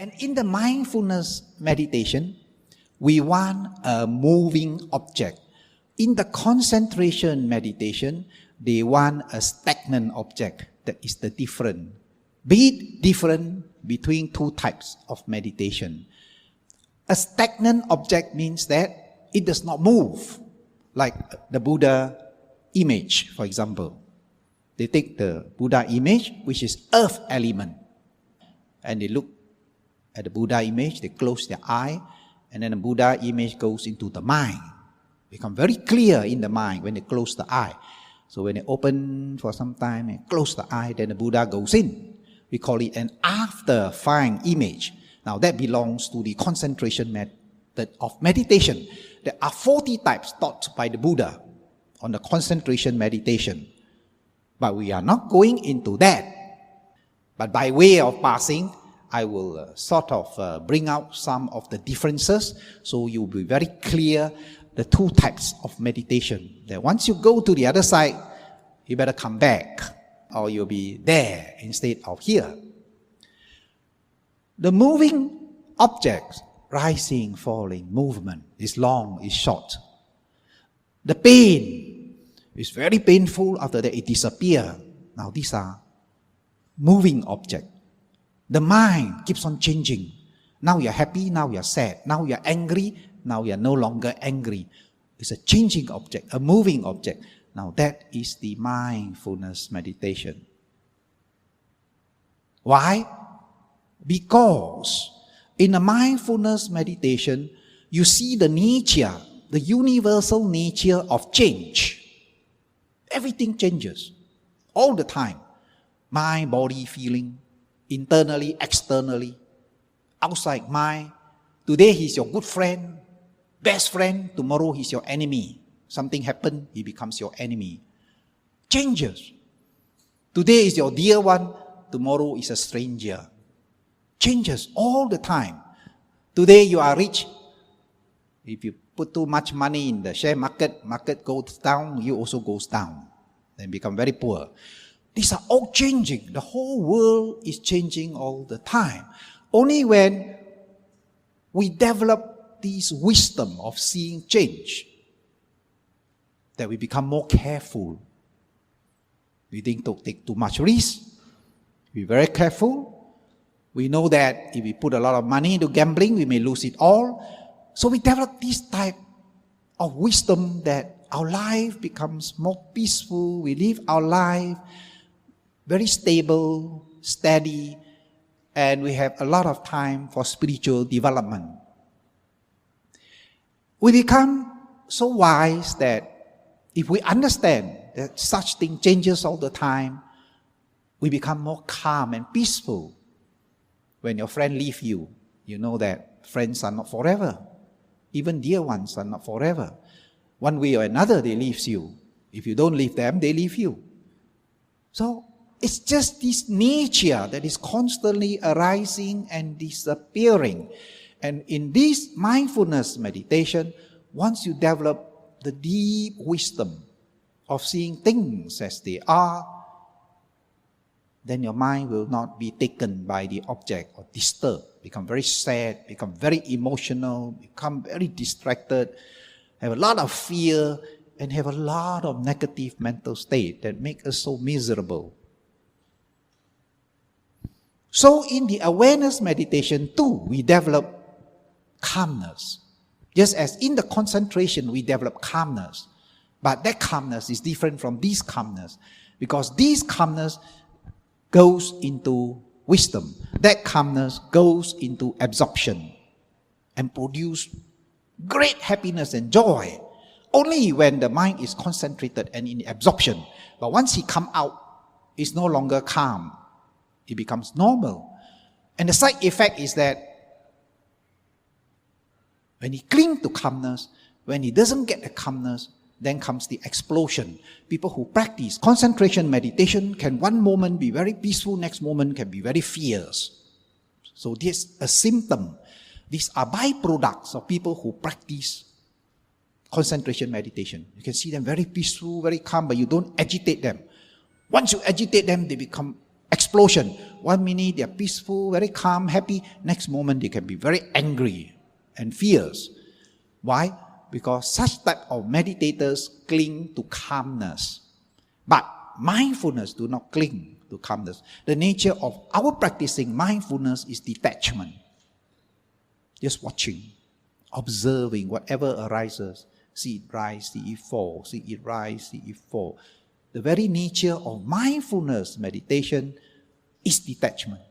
And in the mindfulness meditation, we want a moving object. In the concentration meditation, they want a stagnant object. That is the difference. Be it different between two types of meditation. A stagnant object means that it does not move, like the Buddha image, for example. They take the Buddha image, which is earth element, and they look at the Buddha image, they close their eye, and then the Buddha image goes into the mind. Become very clear in the mind when they close the eye. So when they open for some time and close the eye, then the Buddha goes in. We call it an after-fine image. Now that belongs to the concentration method of meditation. There are 40 types taught by the Buddha on the concentration meditation. But we are not going into that. But by way of passing, I will bring out some of the differences so you'll be very clear the two types of meditation. That once you go to the other side, you better come back or you'll be there instead of here. The moving objects, rising, falling, movement, is long, is short. The pain is very painful, after that it disappears. Now these are moving objects. The mind keeps on changing. Now you're happy, now you're sad. Now you're angry, now you're no longer angry. It's a changing object, a moving object. Now that is the mindfulness meditation. Why? Because in a mindfulness meditation, you see the nature, the universal nature of change. Everything changes all the time. Mind, body, feeling, internally, externally, outside mind. Today he's your good friend, best friend. Tomorrow he's your enemy. Something happened, he becomes your enemy. Changes. Today is your dear one, tomorrow is a stranger. Changes all the time. Today you are rich. If you put too much money in the share market, market goes down, you also goes down. Then become very poor. These are all changing. The whole world is changing all the time. Only when we develop this wisdom of seeing change, that we become more careful. We think to take too much risk. Be very careful. We know that if we put a lot of money into gambling, we may lose it all. So we develop this type of wisdom that our life becomes more peaceful. We live our life very stable, steady, and we have a lot of time for spiritual development. We become so wise that if we understand that such thing changes all the time, we become more calm and peaceful. When your friend leaves you, you know that friends are not forever. Even dear ones are not forever. One way or another, they leave you. If you don't leave them, they leave you. So it's just this nature that is constantly arising and disappearing. And in this mindfulness meditation, once you develop the deep wisdom of seeing things as they are, then your mind will not be taken by the object or disturbed, become very sad, become very emotional, become very distracted, have a lot of fear, and have a lot of negative mental state that make us so miserable. So in the awareness meditation too, we develop calmness. Just as in the concentration, we develop calmness. But that calmness is different from this calmness. Because this calmness goes into wisdom. That calmness goes into absorption. And produce great happiness and joy. Only when the mind is concentrated and in absorption. But once he comes out, it's no longer calm. It becomes normal. And the side effect is that when he clings to calmness, when he doesn't get the calmness, then comes the explosion. People who practice concentration meditation can one moment be very peaceful, next moment can be very fierce. So this is a symptom. These are byproducts of people who practice concentration meditation. You can see them very peaceful, very calm, but you don't agitate them. Once you agitate them, they become explosion. 1 minute they are peaceful, very calm, happy. Next moment they can be very angry and fierce. Why? Because such type of meditators cling to calmness. But mindfulness do not cling to calmness. The nature of our practicing mindfulness is detachment. Just watching, observing whatever arises. See it rise, see it fall, see it rise, see it fall. The very nature of mindfulness meditation is detachment.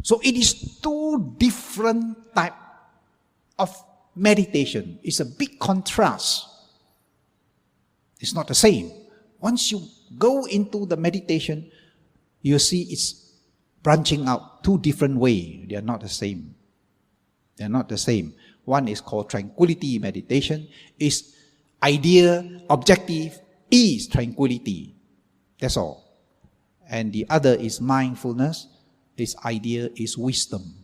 So it is two different types of meditation. It's a big contrast. It's not the same. Once you go into the meditation, you see it's branching out two different ways. They are not the same. They are not the same. One is called tranquility meditation. Its idea, objective is tranquility. That's all. And the other is mindfulness. Its idea is wisdom.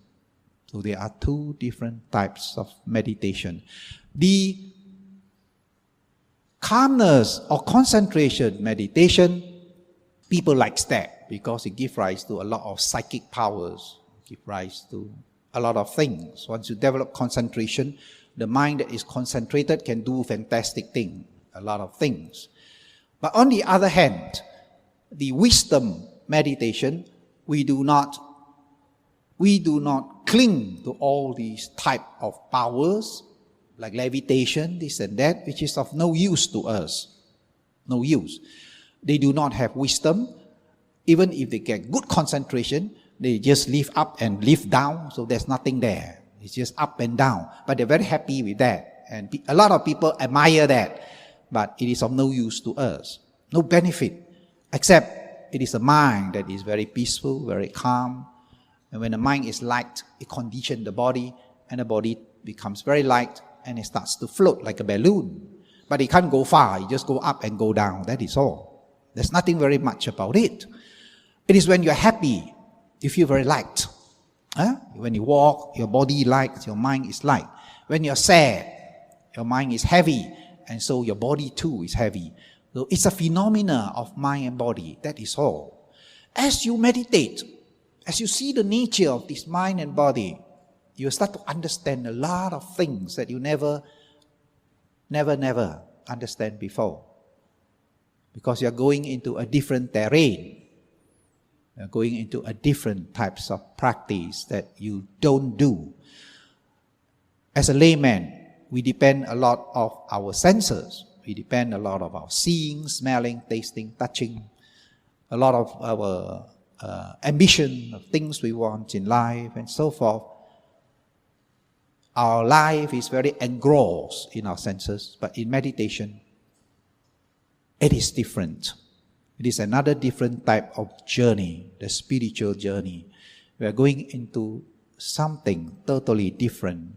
So there are two different types of meditation. The calmness or concentration meditation, people like that because it gives rise to a lot of psychic powers, give rise to a lot of things. Once you develop concentration, the mind that is concentrated can do fantastic things, a lot of things. But on the other hand, the wisdom meditation, we do not cling to all these type of powers, like levitation, this and that, which is of no use to us. No use. They do not have wisdom. Even if they get good concentration, they just lift up and lift down, so there's nothing there. It's just up and down. But they're very happy with that. And a lot of people admire that. But it is of no use to us. No benefit. Except it is a mind that is very peaceful, very calm. And when the mind is light, it conditions the body, and the body becomes very light, and it starts to float like a balloon. But it can't go far, it just go up and go down, that is all. There's nothing very much about it. It is when you're happy, you feel very light. When you walk, your body light, your mind is light. When you're sad, your mind is heavy, and so your body too is heavy. So it's a phenomena of mind and body, that is all. As you meditate, as you see the nature of this mind and body, you start to understand a lot of things that you never understand before. Because you're going into a different terrain. You're going into a different types of practice that you don't do. As a layman, we depend a lot of our senses. We depend a lot of our seeing, smelling, tasting, touching. A lot of our ambition of things we want in life and so forth. Our life is very engrossed in our senses, but in meditation, it is different. It is another different type of journey, the spiritual journey. We are going into something totally different.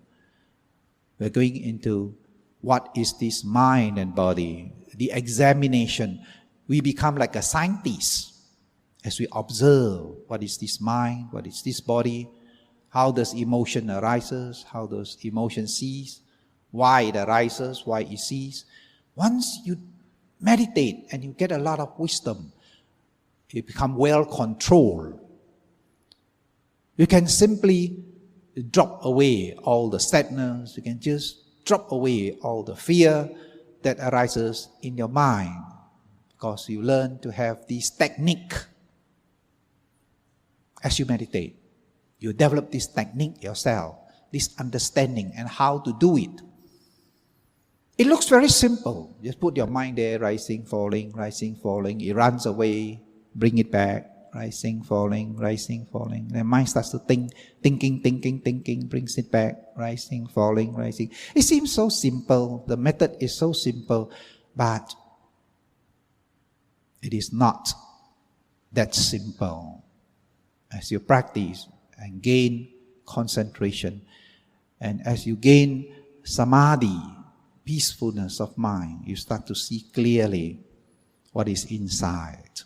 We are going into what is this mind and body, the examination. We become like a scientist. As we observe what is this mind, what is this body, how does emotion arises, how does emotion cease, why it arises, why it ceases. Once you meditate and you get a lot of wisdom, you become well controlled. You can simply drop away all the sadness, you can just drop away all the fear that arises in your mind because you learn to have this technique. As you meditate, you develop this technique yourself, this understanding and how to do it. It looks very simple. Just put your mind there, rising, falling, rising, falling. It runs away, bring it back, rising, falling, rising, falling. The mind starts to thinking, brings it back, rising, falling, rising. It seems so simple. The method is so simple, but it is not that simple. As you practice and gain concentration, and as you gain samadhi, peacefulness of mind, you start to see clearly what is inside.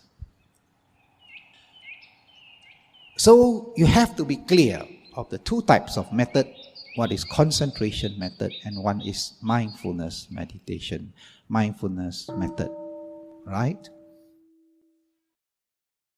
So you have to be clear of the two types of method. One is concentration method and one is mindfulness meditation, mindfulness method, right?